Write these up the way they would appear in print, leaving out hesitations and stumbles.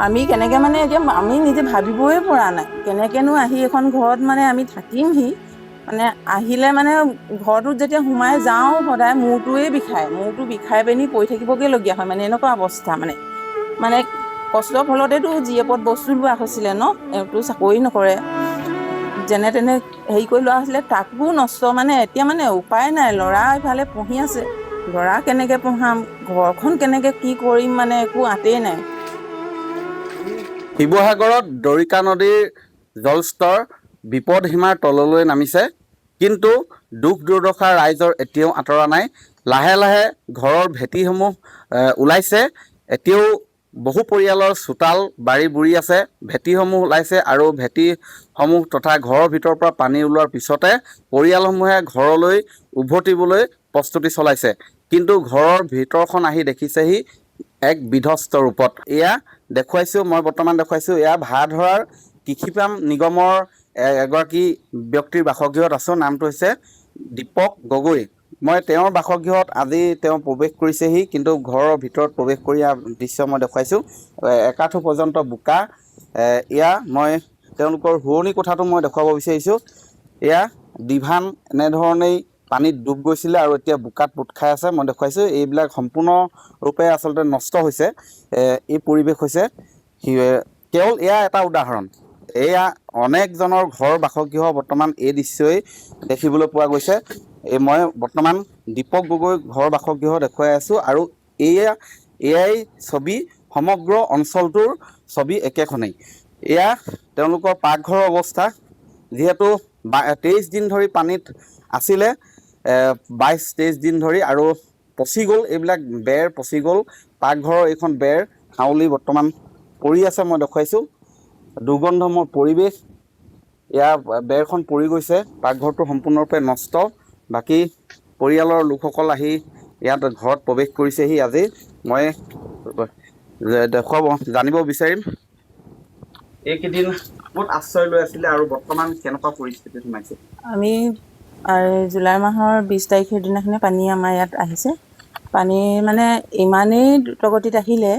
আমি কেনেকৈ মানে এতিয়া আমি নিজে ভাবিবই পৰা নাই কেনেকৈনো আহি এখন ঘৰত মানে আমি থাকিমহি মানে আহিলে মানে ঘৰটোত যেতিয়া সোমাই যাওঁ সদায় মূৰটো বিষাই পিনি পৰি থাকিবগৈলগীয়া হয় মানে এনেকুৱা অৱস্থা মানে কষ্টৰ ফলতেতো জীয়েপত বস্তু লোৱা হৈছিলে ন এইটো চাকৰি নকৰে যেনে তেনে হেৰি কৰি লোৱা হৈছিলে তাকো নষ্ট মানে এতিয়া মানে উপায় নাই ল'ৰা ইফালে পঢ়ি আছে ল'ৰা কেনেকৈ পঢ়াম ঘৰখন কেনেকৈ কি কৰিম মানে একো আঁতেই নাই। শিৱসাগৰত দৰিকা নদীৰ জলস্তৰ বিপদ সীমাৰ তললৈ নামিছে কিন্তু দুখ দুৰ্দশা ৰাইজৰ এতিয়াও আঁতৰা নাই। লাহে লাহে ঘৰৰ ভেটিসমূহ ওলাইছে এতিয়াও বহু পৰিয়ালৰ চোতাল বাৰী বুৰি আছে ভেটিসমূহ ওলাইছে আৰু ভেটিসমূহ তথা ঘৰৰ ভিতৰৰ পৰা পানী ওলোৱাৰ পিছতে পৰিয়ালসমূহে ঘৰলৈ উভতিবলৈ প্ৰস্তুতি চলাইছে কিন্তু ঘৰৰ ভিতৰখন আহি দেখিছেহি এক বিধ্বস্ত ৰূপত। এয়া মই বৰ্তমান দেখুৱাইছোঁ এয়া ভাড়াধৰাৰ কৃষিপাম নিগমৰ এগৰাকী ব্যক্তিৰ বাসগৃহত আছোঁ। নামটো হৈছে দীপক গগৈ। মই তেওঁৰ বাসগৃহত আজি তেওঁ প্ৰৱেশ কৰিছেহি কিন্তু ঘৰৰ ভিতৰত প্ৰৱেশ কৰি দৃশ্য মই দেখুৱাইছোঁ একাঠু পৰ্যন্ত বোকা। এয়া মই তেওঁলোকৰ শুৱনি কোঠাটো মই দেখুৱাব বিচাৰিছোঁ। এয়া ডিভান এনেধৰণেই পানীত ডুব গৈছিলে আৰু এতিয়া বোকাত পোত খাই আছে। মই দেখুৱাইছোঁ এইবিলাক সম্পূৰ্ণৰূপে আচলতে নষ্ট হৈছে। এই পৰিৱেশ হৈছে কেৱল এয়া এটা উদাহৰণ। এয়া অনেকজনৰ ঘৰ বাসগৃহ বৰ্তমান এই দৃশ্যই দেখিবলৈ পোৱা গৈছে। মই বৰ্তমান দীপক গগৈ ঘৰ বাসগৃহ দেখুৱাই আছোঁ আৰু এয়াই ছবি সমগ্ৰ অঞ্চলটোৰ ছবি একেখনেই। এয়া তেওঁলোকৰ পাকঘৰৰ অৱস্থা যিহেতু 23 দিন ধৰি পানীত আছিলে 22-23 দিন ধৰি আৰু পচি গ'ল এইবিলাক বেৰ পচি গ'ল। পাকঘৰৰ এইখন বেৰ হাউলি বৰ্তমান পৰি আছে। মই দেখুৱাইছোঁ দুৰ্গন্ধময় পৰিৱেশ। ইয়াৰ বেৰখন পৰি গৈছে পাকঘৰটো সম্পূৰ্ণৰূপে নষ্ট। বাকী পৰিয়ালৰ লোকসকল আহি ইয়াত ঘৰত প্ৰৱেশ কৰিছেহি। আজি মই জানিব বিচাৰিম এইকেইদিন ক'ত আশ্ৰয় লৈ আছিলে আৰু বৰ্তমান কেনেকুৱা পৰিস্থিতিত সোমাইছে। আমি জুলাই মাহৰ 20 তাৰিখৰ দিনাখনে পানী আমাৰ ইয়াত আহিছে। পানী মানে ইমানেই দ্ৰুতগতিত আহিলে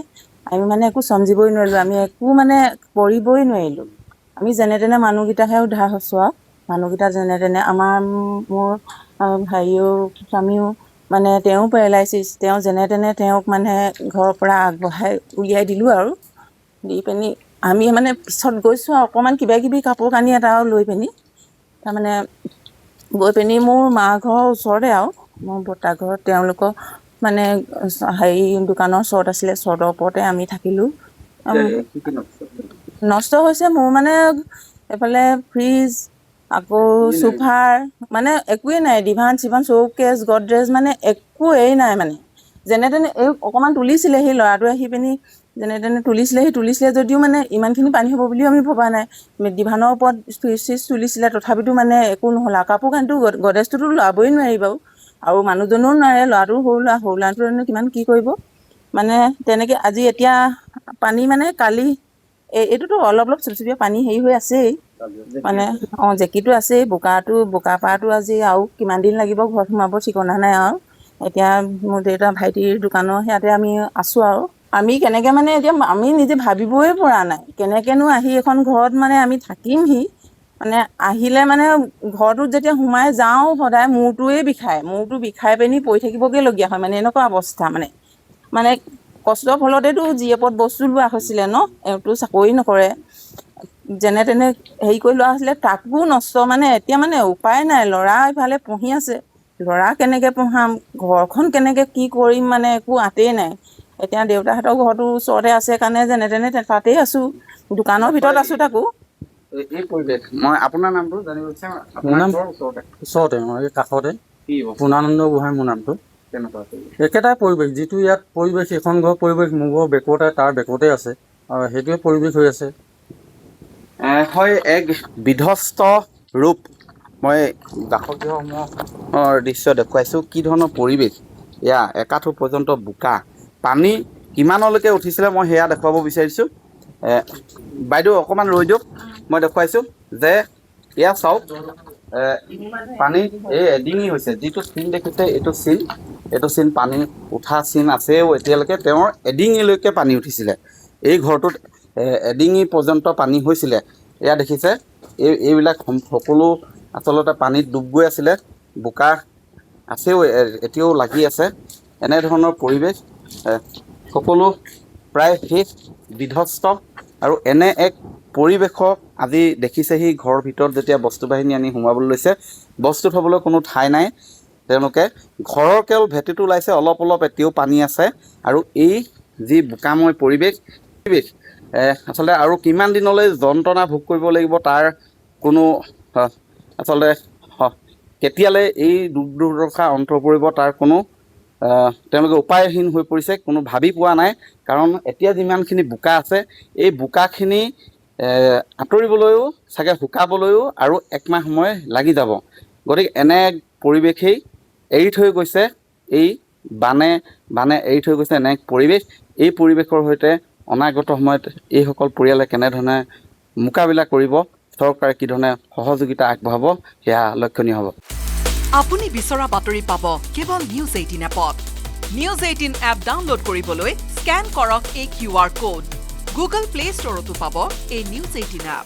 আমি মানে একো চমজিবই নোৱাৰিলোঁ। আমি একো মানে কৰিবই নোৱাৰিলোঁ। আমি যেনে তেনে মানুহকেইটাহে উদ্ধাৰ হৈছোঁ আৰু মানুহকেইটা যেনে তেনে মোৰ স্বামীও মানে তেওঁ পেৰালাইচিছ তেওঁ যেনে তেনে তেওঁক মানে ঘৰৰ পৰা আগবঢ়াই উলিয়াই দিলোঁ আৰু দি পিনি আমি মানে পিছত গৈছোঁ আৰু অকণমান কিবাকিবি কাপোৰ কানি এটা লৈ পিনি তাৰমানে গৈ পিনি মোৰ মা ঘৰৰ ওচৰতে আৰু মোৰ বৰ্তা ঘৰত তেওঁলোকৰ মানে দোকানৰ চৰ্ট আছিলে চৰ্টৰ ওপৰতে আমি থাকিলোঁ। নষ্ট হৈছে মোৰ মানে এইফালে ফ্ৰিজ আকৌ চোফাৰ মানে একোৱেই নাই। ডিভান চিভান চৌকেছ গডৰেজ মানে একোৱেই নাই। মানে যেনে তেনে এই অকণমান তুলিছিলে সেই ল'ৰাটোৱে আহি পিনি যেনে তেনে তুলিছিলে যদিও মানে ইমানখিনি পানী হ'ব বুলিও আমি ভবা নাই। ডিভানৰ ওপৰত ফ্ৰিজ চিজ তুলিছিলে তথাপিতো মানে একো নহ'ল আৰু কাপোৰ কানিটো গডৰেজটোতো ল'বই নোৱাৰি বাৰু আৰু মানুহজনেও নোৱাৰে ল'ৰাটো সৰু ল'ৰাটোনো কিমান কি কৰিব মানে তেনেকৈ আজি এতিয়া পানী মানে কালি এইটোতো অলপ চিপচিপীয়া পানী হেৰি হৈ আছেই মানে জেকিটো আছেই বোকা পাৰাটো আজি আৰু কিমান দিন লাগিব ঘৰত সোমাব ঠিকনা নাই আৰু এতিয়া মোৰ দেউতা ভাইটিৰ দোকানৰ সেয়াতে আমি আছোঁ আৰু আমি কেনেকৈ মানে এতিয়া আমি নিজে ভাবিবই পৰা নাই কেনেকৈনো আহি এখন ঘৰত মানে আমি থাকিমহি মানে আহিলে মানে ঘৰটোত যেতিয়া সোমাই যাওঁ সদায় মূৰটো বিষাই পিনি পৰি থাকিবগৈলগীয়া হয় মানে এনেকুৱা অৱস্থা মানে কষ্টৰ ফলতেতো জীয়েপত বস্তু লোৱা হৈছিলে ন এইটো চাকৰি নকৰে যেনে তেনে হেৰি কৰি লোৱা হৈছিলে তাকো নষ্ট মানে এতিয়া মানে উপায় নাই ল'ৰা ইফালে পঢ়ি আছে ল'ৰা কেনেকৈ পঢ়াম ঘৰখন কেনেকৈ কি কৰিম মানে একো আঁতেই নাই। এতিয়া দেউতাহঁতৰ ঘৰটো ওচৰতে আছে কাৰণে যেনে তেনে তাতেই আছোঁ দোকানৰ ভিতৰত আছোঁ তাকো। এই পৰিৱেশ মই আপোনাৰ নামটো জানিব বিচাৰিম। মোৰ নাম ওচৰতে এই কাষতে পূৰ্ণানন্দ গোহাঁই মোৰ নামটো। একেটাই পৰিৱেশ যিটো ইয়াত পৰিৱেশ এখন ঘৰ পৰিৱেশ মোৰ ঘৰ বেকতে তাৰ বেকতে আছে আৰু সেইটোৱে পৰিৱেশ হৈ আছে। হয় এক বিধ্বস্ত ৰূপ। মই বাসগৃহসমূহৰ দৃশ্য দেখুৱাইছোঁ কি ধৰণৰ পৰিৱেশ। এয়া একাঠু পৰ্যন্ত বোকা পানী কিমানলৈকে উঠিছিলে মই সেয়া দেখুৱাব বিচাৰিছোঁ। বাইদেউ অকণমান ৰৈ দিয়ক মই দেখুৱাইছোঁ যে এয়া চাওক পানী এই এডিঙি হৈছে যিটো চিন দেখিছে এইটো চিন পানী উঠা চিন আছেও এতিয়ালৈকে তেওঁৰ এডিঙিলৈকে পানী উঠিছিলে। এই ঘৰটোত এডিঙি পৰ্যন্ত পানী হৈছিলে। এয়া দেখিছে এইবিলাক সকলো আচলতে পানীত ডুব গৈ আছিলে, বোকা আছেও, এতিয়াও লাগি আছে। এনেধৰণৰ পৰিৱেশ, সকলো প্ৰায় শেষ, বিধ্বস্ত। আৰু এনে এক পৰিৱেশক আজি দেখিছেহি ঘৰৰ ভিতৰত যেতিয়া বস্তু বাহিনী আনি সোমাবলৈ লৈছে, বস্তু থ'বলৈ কোনো ঠাই নাই। তেওঁলোকে ঘৰৰ কেৱল ভেটিটো ওলাইছে, অলপ অলপ এতিয়াও পানী আছে। আৰু এই যি বোকাময় পৰিৱেশ আচলতে আৰু কিমান দিনলৈ যন্ত্ৰণা ভোগ কৰিব লাগিব তাৰ কোনো আচলতে কেতিয়ালৈ এই দুখ দুৰ্দশা অন্ত পৰিব তাৰ কোনো তেওঁলোকে উপায়হীন হৈ পৰিছে, কোনো ভাবি পোৱা নাই। কাৰণ এতিয়া যিমানখিনি বোকা আছে, এই বোকাখিনি আঁতৰিবলৈও চাগে শুকাবলৈও আৰু একমাহ সময় লাগি যাব। গতিকে এনে পৰিৱেশেই এৰি থৈ গৈছে, এই বানে এৰি থৈ গৈছে এনে এক পৰিৱেশ। এই পৰিৱেশৰ সৈতে অনাগত সময়ত এইসকল পৰিয়ালে কেনেধৰণে মোকাবিলা কৰিব, চৰকাৰে কি ধৰণে সহযোগিতা আগবঢ়াব, সেয়া লক্ষণীয় হ'ব। আপুনি বিচৰা বাতৰি পাব কেৱল নিউজ 18 এপত। নিউজ 18 এপ ডাউনলোড কৰিবলৈ স্কেন কৰক এই QR কোড। গুগল প্লে ষ্টৰতো পাব এই নিউজ 18 এপ।